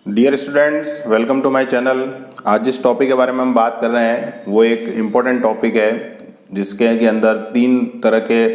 Dear students, welcome to my channel. आज जिस topic के बारे में हम बात कर रहे हैं वो एक इम्पोर्टेंट टॉपिक है जिसके के अंदर तीन तरह के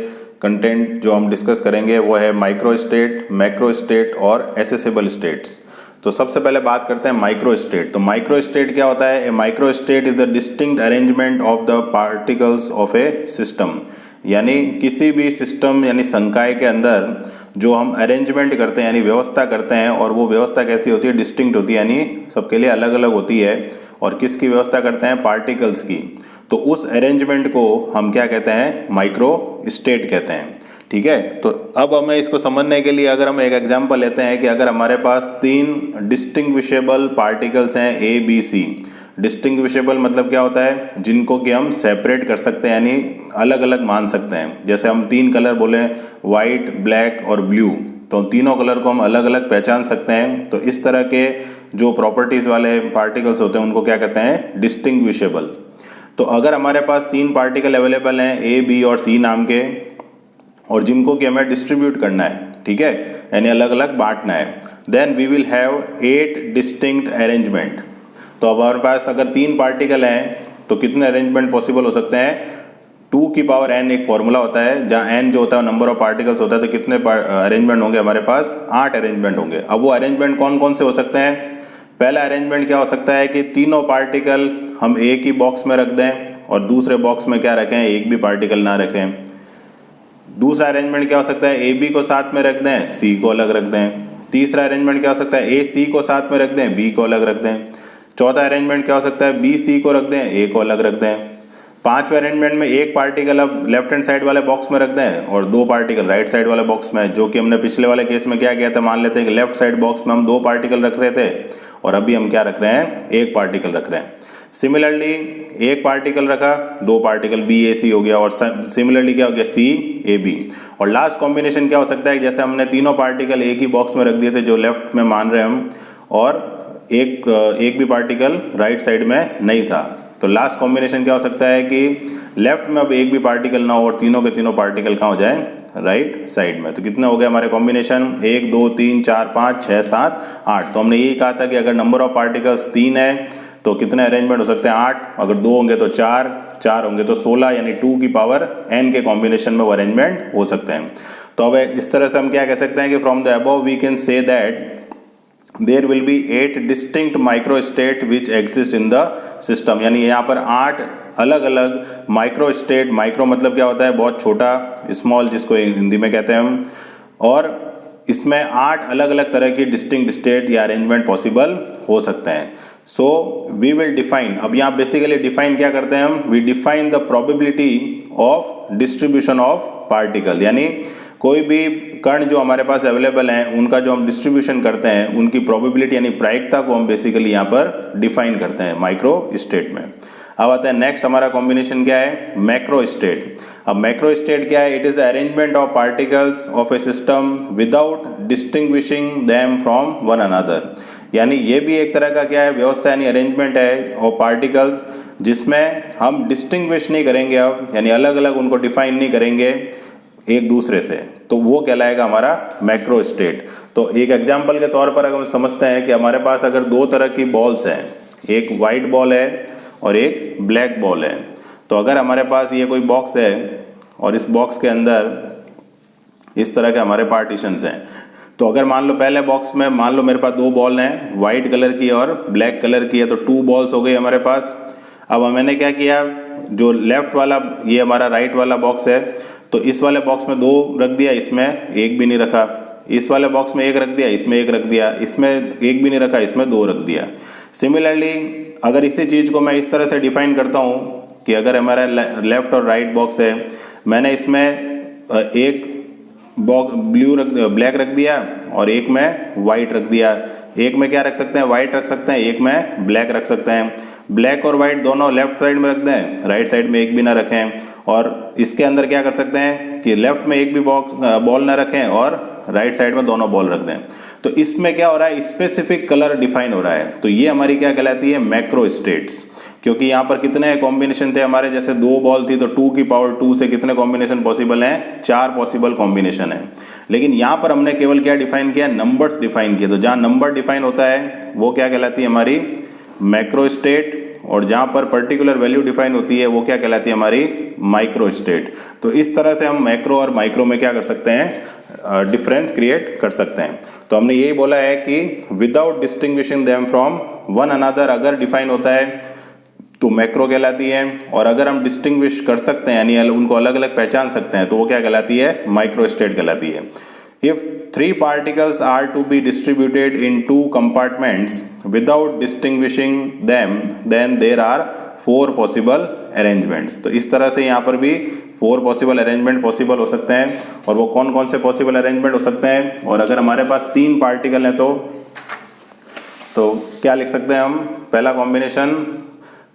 कंटेंट जो हम डिस्कस करेंगे वो है माइक्रो स्टेट, मैक्रो स्टेट और एसेसिबल स्टेट्स। तो सबसे पहले बात करते हैं माइक्रो स्टेट। तो माइक्रो स्टेट क्या होता है? A micro state is the distinct arrangement of the particles of a system. यानी किसी भी सिस्टम यानी संकाय के अंदर जो हम अरेंजमेंट करते हैं यानी व्यवस्था करते हैं, और वो व्यवस्था कैसी होती है? डिस्टिंक्ट होती है, यानी सबके लिए अलग अलग होती है। और किसकी व्यवस्था करते हैं? पार्टिकल्स की। तो उस अरेंजमेंट को हम क्या कहते हैं? माइक्रो स्टेट कहते हैं। ठीक है, तो अब हमें इसको समझने के लिए अगर हम एक एग्जांपल लेते हैं कि अगर हमारे पास तीन डिस्टिंग्विशेबल पार्टिकल्स हैं ए बी सी। डिस्टिंग्विशेबल मतलब क्या होता है? जिनको कि हम सेपरेट कर सकते हैं, यानी अलग अलग मान सकते हैं। जैसे हम तीन कलर बोले, वाइट, ब्लैक और ब्लू, तो तीनों कलर को हम अलग अलग पहचान सकते हैं। तो इस तरह के जो प्रॉपर्टीज वाले पार्टिकल्स होते हैं उनको क्या कहते हैं? डिस्टिंग्विशेबल। तो अगर हमारे पास तीन पार्टिकल अवेलेबल हैं ए बी और सी नाम के, और जिनको कि हमें डिस्ट्रीब्यूट करना है, ठीक है, यानी अलग अलग बांटना है, then we will have 8 distinct arrangement. तो अब हमारे पास अगर तीन पार्टिकल हैं तो कितने अरेंजमेंट पॉसिबल हो सकते हैं? 2 की पावर n एक फॉर्मूला होता है, जहाँ n जो होता है नंबर ऑफ पार्टिकल्स होता है। तो कितने अरेंजमेंट होंगे हमारे पास? 8 अरेंजमेंट होंगे। अब वो अरेंजमेंट कौन कौन से हो सकते हैं? पहला अरेंजमेंट क्या हो सकता है कि तीनों पार्टिकल हम एक ही बॉक्स में रख दें और दूसरे बॉक्स में क्या रखें? एक भी पार्टिकल ना रखें। दूसरा अरेंजमेंट क्या हो सकता है? ए बी को साथ में रख दें, सी को अलग रख दें। तीसरा अरेंजमेंट क्या हो सकता है? ए सी को साथ में रख दें, बी को अलग रख दें। चौथा अरेंजमेंट क्या हो सकता है? बी सी को रख दें, ए को अलग रख दें। पांचवें अरेंजमेंट में एक पार्टिकल अब लेफ्ट हैंड साइड वाले बॉक्स में रख दें और दो पार्टिकल राइट साइड वाले बॉक्स में, जो कि हमने पिछले वाले केस में क्या किया था? मान लेते हैं कि लेफ्ट साइड बॉक्स में हम दो पार्टिकल रख रहे थे और अभी हम क्या रख रहे हैं? एक पार्टिकल रख रहे हैं। सिमिलरली एक पार्टिकल रखा, दो पार्टिकल बी ए सी हो गया, और सिमिलरली क्या हो गया? सी ए बी। और लास्ट कॉम्बिनेशन क्या हो सकता है? जैसे हमने तीनों पार्टिकल एक ही बॉक्स में रख दिए थे जो लेफ्ट में मान रहे हैं हम, और एक भी पार्टिकल राइट साइड में नहीं था। तो लास्ट कॉम्बिनेशन क्या हो सकता है कि लेफ्ट में अब एक भी पार्टिकल ना हो और तीनों के तीनों पार्टिकल कहाँ हो जाए? राइट साइड में। तो कितने हो गए हमारे कॉम्बिनेशन? 1 2 3 4 5 6 7 8। तो हमने यही कहा था कि अगर नंबर ऑफ पार्टिकल्स 3 है तो कितने अरेंजमेंट हो सकते हैं? 8। अगर 2 होंगे तो 4, 4 होंगे तो 16, यानी 2 की पावर n के कॉम्बिनेशन में वो अरेंजमेंट हो सकते हैं। तो अब इस तरह से हम क्या कह सकते हैं कि from the above we can say that there will be 8 distinct micro state which exist in the system. यानी यहाँ पर 8 अलग अलग माइक्रो स्टेट, माइक्रो मतलब क्या होता है? बहुत छोटा, स्मॉल जिसको हिंदी में कहते हैं हम, और इसमें 8 अलग अलग तरह की डिस्टिंक्ट स्टेट या अरेंजमेंट पॉसिबल हो सकते हैं। सो वी विल डिफाइन, अब यहाँ बेसिकली डिफाइन क्या करते हैं हम? We define the probability of distribution of particle, यानी कोई भी कण जो हमारे पास अवेलेबल हैं उनका जो हम डिस्ट्रीब्यूशन करते हैं उनकी प्रोबेबिलिटी यानी प्रायिकता को हम बेसिकली यहाँ पर डिफाइन करते हैं माइक्रो स्टेट में। अब आता है नेक्स्ट हमारा कॉम्बिनेशन क्या है? Macro state. अब मैक्रो स्टेट क्या है? It is the arrangement of particles of a system without distinguishing them from one another. यानी ये भी एक तरह का क्या है? व्यवस्था, यानी अरेंजमेंट है ऑफ पार्टिकल्स जिसमें हम डिस्टिंग्विश नहीं करेंगे, अब यानी अलग अलग उनको डिफाइन नहीं करेंगे एक दूसरे से, तो वो कहलाएगा हमारा मैक्रो स्टेट। तो एक एग्जांपल के तौर पर अगर हम समझते हैं कि हमारे पास अगर दो तरह की बॉल्स हैं, एक वाइट बॉल है और एक ब्लैक बॉल है। तो अगर हमारे पास ये कोई बॉक्स है और इस बॉक्स के अंदर इस तरह के हमारे पार्टीशंस हैं, तो अगर मान लो पहले बॉक्स में मान लो मेरे पास दो बॉल हैं, वाइट कलर की और ब्लैक कलर की है, तो 2 बॉल्स हो गई हमारे पास। अब मैंने क्या किया? जो लेफ्ट वाला ये हमारा राइट वाला बॉक्स है, तो इस वाले बॉक्स में 2 रख दिया, इसमें एक भी नहीं रखा। इस वाले बॉक्स में 1 रख दिया, इसमें 1 रख दिया, इसमें एक भी नहीं रखा, इसमें 2 रख दिया। सिमिलरली अगर इसी चीज़ को मैं इस तरह से डिफाइन करता हूँ कि अगर हमारा लेफ्ट और राइट बॉक्स है, मैंने इसमें एक ब्लैक रख दिया और एक में वाइट रख दिया। एक में क्या रख सकते हैं? वाइट रख सकते हैं, एक में ब्लैक रख सकते हैं। ब्लैक और वाइट दोनों लेफ्ट साइड में रख दें, राइट साइड में एक भी ना रखें। और इसके अंदर क्या कर सकते हैं कि लेफ्ट में एक भी बॉल ना रखें और राइट साइड में दोनों बॉल रख दें। तो इसमें क्या हो रहा है, स्पेसिफिक कलर डिफाइन हो रहा है। तो ये हमारी क्या कहलाती है, मैक्रो स्टेट्स। क्योंकि यहाँ पर कितने कॉम्बिनेशन थे हमारे, जैसे 2 बॉल थी तो 2 की पावर 2 से कितने कॉम्बिनेशन पॉसिबल हैं, 4 पॉसिबल कॉम्बिनेशन है। लेकिन यहाँ पर हमने केवल क्या डिफाइन किया, नंबर्स डिफाइन किए। तो जहाँ नंबर डिफाइन होता है वो क्या कहलाती है हमारी मैक्रो स्टेट, और जहाँ पर पर्टिकुलर वैल्यू डिफाइन होती है वो क्या कहलाती है हमारी माइक्रो स्टेट। तो इस तरह से हम मैक्रो और माइक्रो में क्या कर सकते हैं, डिफरेंस क्रिएट कर सकते हैं। तो हमने यही बोला है कि without distinguishing them from one another, अगर डिफाइन होता है तो मैक्रो कहलाती है, और अगर हम डिस्टिंग्विश कर सकते हैं यानी उनको अलग अलग पहचान सकते हैं तो वो क्या कहलाती है, माइक्रो स्टेट कहलाती है। If 3 particles are to be distributed in 2 compartments without distinguishing them, then there are 4 possible arrangements। तो इस तरह से यहाँ पर भी 4 possible arrangement possible हो सकते हैं। और वो कौन कौन से possible arrangement हो सकते हैं, और अगर हमारे पास 3 पार्टिकल हैं तो क्या लिख सकते हैं हम, पहला कॉम्बिनेशन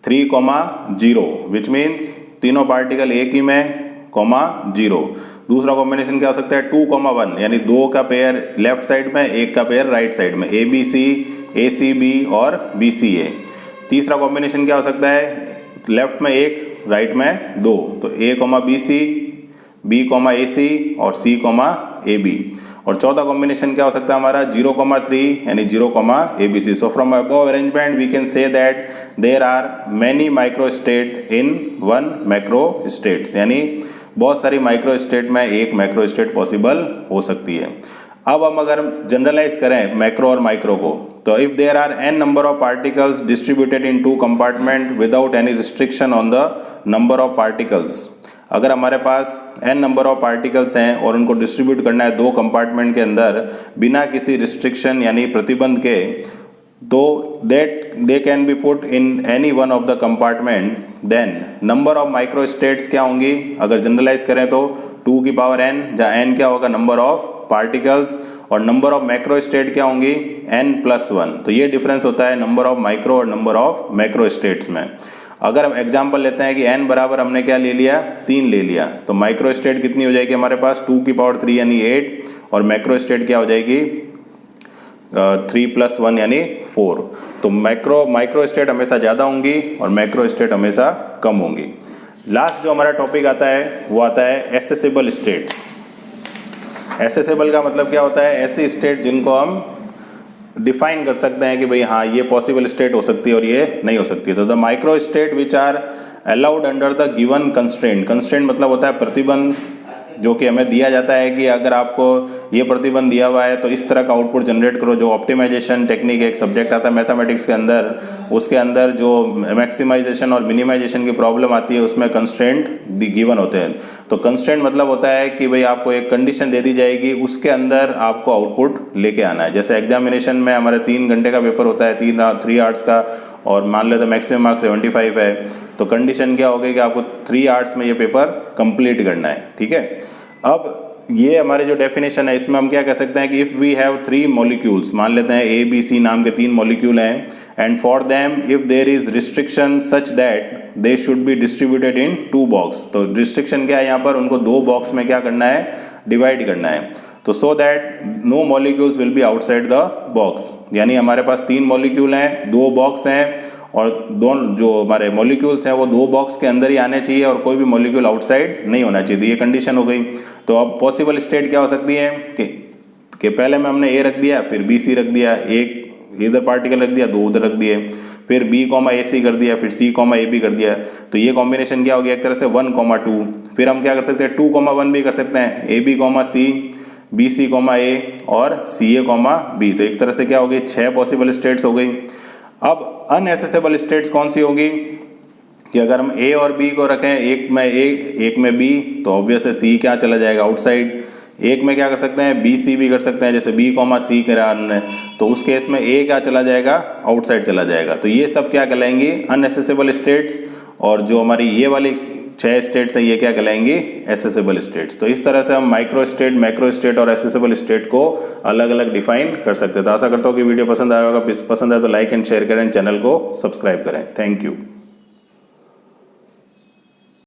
3,0 विच मीन्स तीनों पार्टिकल एक ही में, 0। दूसरा कॉम्बिनेशन क्या हो सकता है, 2,1 यानी 2 का पेयर लेफ्ट साइड में, 1 का पेयर राइट साइड में, ABC, ACB और BCA। तीसरा कॉम्बिनेशन क्या हो सकता है, लेफ्ट में 1, राइट में 2, तो A,BC, B,AC और C,AB। और चौथा कॉम्बिनेशन क्या हो सकता है हमारा, 0,3 यानी 0,ABC। So from above arrangement we can say that there are many micro state in one macro states, यानी बहुत सारी माइक्रो स्टेट में एक मैक्रो स्टेट पॉसिबल हो सकती है। अब हम अगर जनरलाइज करें मैक्रो और माइक्रो को, तो if there are n number of particles distributed in 2 compartment without any restriction on the number of particles, अगर हमारे पास n नंबर ऑफ पार्टिकल्स हैं और उनको डिस्ट्रीब्यूट करना है 2 कंपार्टमेंट के अंदर बिना किसी रिस्ट्रिक्शन यानी प्रतिबंध के, तो that they can be put in any one of the compartment, then number of micro states क्या होंगी, अगर जनरलाइज करें तो 2 की पावर n, जहाँ n क्या होगा नंबर ऑफ पार्टिकल्स, और नंबर ऑफ मैक्रो स्टेट क्या होंगी n+1। तो ये डिफरेंस होता है नंबर ऑफ माइक्रो और नंबर ऑफ मैक्रो स्टेट्स में। अगर हम एग्जांपल लेते हैं कि n बराबर हमने क्या ले लिया, 3 ले लिया, तो माइक्रो स्टेट कितनी हो जाएगी हमारे पास, 2 की पावर 3 यानी 8, और मैक्रो स्टेट क्या हो जाएगी 3+1 यानी 4। तो माइक्रो स्टेट हमेशा ज़्यादा होंगी और मैक्रो स्टेट हमेशा कम होंगी। लास्ट जो हमारा टॉपिक आता है वो आता है एसेसिबल स्टेट्स। एसेसिबल का मतलब क्या होता है, ऐसी स्टेट जिनको हम डिफाइन कर सकते हैं कि भाई हाँ ये पॉसिबल स्टेट हो सकती है और ये नहीं हो सकती है। तो the micro state which are allowed under the given constraint, constraint मतलब होता है प्रतिबंध, जो कि हमें दिया जाता है कि अगर आपको ये प्रतिबंध दिया हुआ है तो इस तरह का आउटपुट जनरेट करो। जो ऑप्टिमाइजेशन टेक्निक एक सब्जेक्ट आता है मैथमेटिक्स के अंदर, उसके अंदर जो मैक्सिमाइजेशन और मिनिमाइजेशन की प्रॉब्लम आती है उसमें कंस्ट्रेंट गिवन होते हैं। तो कंस्ट्रेंट मतलब होता है कि भाई आपको एक कंडीशन दे दी जाएगी, उसके अंदर आपको आउटपुट लेके आना है। जैसे एग्जामिनेशन में हमारे 3 घंटे का पेपर होता है, 3 आवर्स का, और मान लेते मैक्सिमम मार्क्स 75 है, तो कंडीशन क्या होगी कि आपको 3 आवर्स में ये पेपर कंप्लीट करना है, ठीक है। अब ये हमारे जो डेफिनेशन है इसमें हम क्या कह सकते हैं कि इफ़ वी हैव 3 मॉलिक्यूल्स, मान लेते हैं ABC नाम के 3 मॉलिक्यूल हैं, and for them if there is restriction such that they should be distributed in 2 box. तो रिस्ट्रिक्शन क्या है यहाँ पर, उनको 2 बॉक्स में क्या करना है, डिवाइड करना है। तो so that no molecules will be outside the box, यानी हमारे पास 3 मॉलिक्यूल हैं, 2 बॉक्स हैं, और दोनों जो हमारे मॉलिक्यूल्स हैं वो 2 बॉक्स के अंदर ही आने चाहिए और कोई भी मॉलिक्यूल आउटसाइड नहीं होना चाहिए। तो ये कंडीशन हो गई। तो अब पॉसिबल स्टेट क्या हो सकती है कि पहले में हमने A रख दिया, फिर BC रख दिया, एक इधर पार्टिकल रख दिया, 2 उधर रख दिए, फिर B,AC कर दिया, फिर C,AB कर दिया। तो ये कॉम्बिनेशन क्या हो गया एक तरह से 1,2। फिर हम क्या कर सकते हैं 2,1 भी कर सकते हैं, AB,C, BC,A और CA,B। तो एक तरह से क्या हो गई 6 पॉसिबल स्टेट्स हो गई। अब अनएसेसेबल स्टेट्स कौन सी होगी कि अगर हम A और B को रखें, एक में A एक में B, तो ऑब्वियस है C क्या चला जाएगा आउटसाइड। एक में क्या कर सकते हैं BC भी कर सकते हैं, जैसे B,C करा हमने, तो उस केस में A क्या चला जाएगा आउटसाइड चला जाएगा। तो ये सब क्या कहलाएंगी अनएसेसेबल स्टेट्स, और जो हमारी ये वाली 6 स्टेट्स हैं ये क्या कहलाएंगी एसेसिबल स्टेट्स। तो इस तरह से हम माइक्रो स्टेट, मैक्रो स्टेट और एसेसिबल स्टेट को अलग अलग डिफाइन कर सकते हैं। तो आशा करता हूँ कि वीडियो पसंद आया होगा। पसंद आए तो लाइक एंड शेयर करें, चैनल को सब्सक्राइब करें। Thank you.